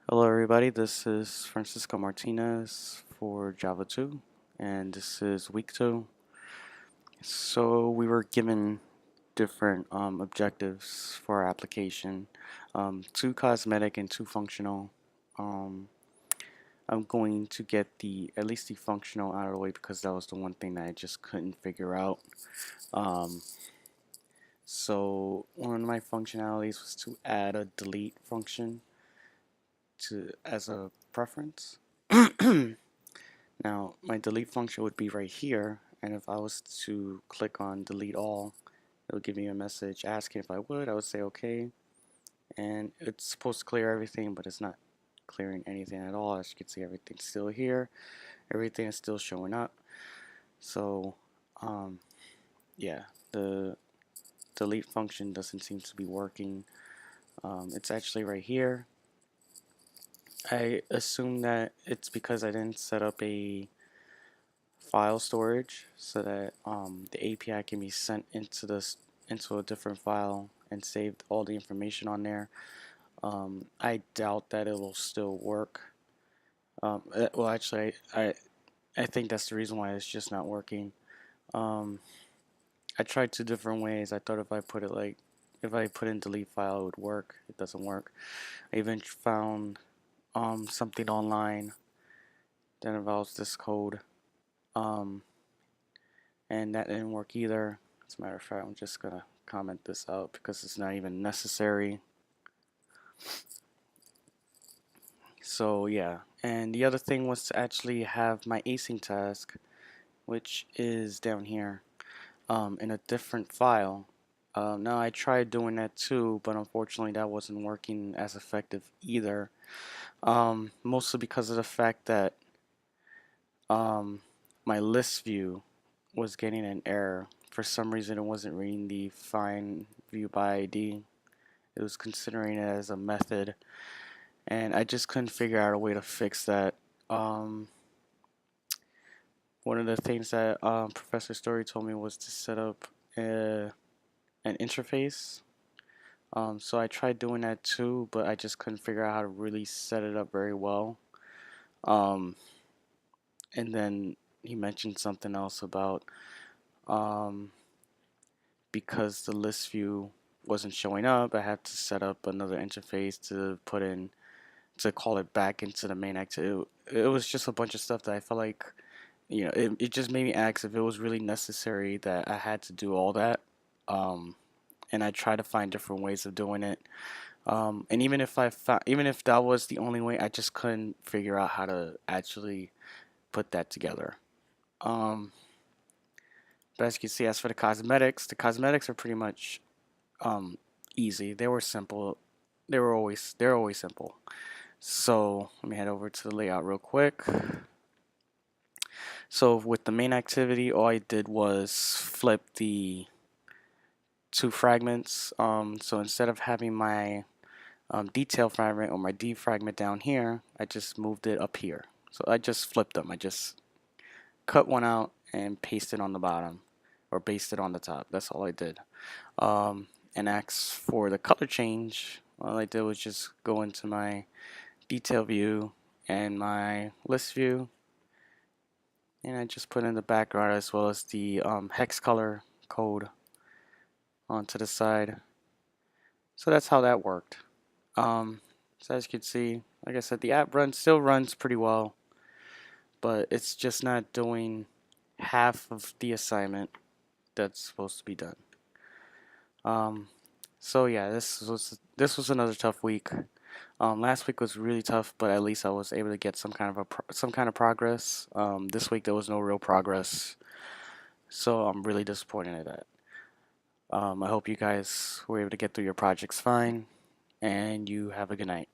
Hello everybody, this is Francisco Martinez for Java 2 and this is week 2. So we were given different objectives for our application, two cosmetic and two functional. Um, I'm going to get at least the functional out of the way because that was the one thing that I just couldn't figure out. Um, so one of my functionalities was to add a delete function as a preference. Now, my delete function would be right here, and if I was to click on delete all, it'll give me a message asking if I would say okay, and it's supposed to clear everything, but it's not clearing anything at all. As you can see, everything's still here, everything is still showing up. So, um, yeah, the delete function doesn't seem to be working. It's actually right here. I assume that it's because I didn't set up a file storage so that the API can be sent into a different file and saved all the information on there. I doubt that it will still work. Well, actually, I think that's the reason why it's just not working. Um, I tried two different ways. I thought if I put in delete file, it would work. It doesn't work. I even found something online that involves this code. Um, and that didn't work either. As a matter of fact, I'm just gonna comment this out because it's not even necessary. So yeah, and the other thing was to actually have my async task, which is down here, in a different file. Now I tried doing that too, but unfortunately that wasn't working as effective either. Mostly because of the fact that um, my list view was getting an error. For some reason, it wasn't reading the find view by ID. It was considering it as a method, and I just couldn't figure out a way to fix that. Um, One of the things that Professor Story told me was to set up an interface. So I tried doing that too, but I just couldn't figure out how to really set it up very well. Um, and then he mentioned something else about um, because the list view wasn't showing up, I had to set up another interface to call it back into the main activity. It was just a bunch of stuff that I felt like, it just made me ask if it was really necessary that I had to do all that. Um, and I tried to find different ways of doing it. And even if that was the only way, I just couldn't figure out how to actually put that together. Um, but as you can see, as for the cosmetics are pretty much um, easy. They were simple. They're always simple. So let me head over to the layout real quick. So with the main activity, all I did was flip the two fragments. So instead of having my detail fragment or my D fragment down here, I just moved it up here. So I just flipped them. I just cut one out and pasted on the bottom or basted on the top. That's all I did. And as for the color change, all I did was just go into my detail view and my list view, and I just put in the background as well as the hex color code onto the side. So that's how that worked. So as you can see, like I said, the app still runs pretty well, but it's just not doing half of the assignment that's supposed to be done. Um, so yeah, this was another tough week. Last week was really tough, but at least I was able to get some kind of progress. This week there was no real progress, so I'm really disappointed at that. I hope you guys were able to get through your projects fine, and you have a good night.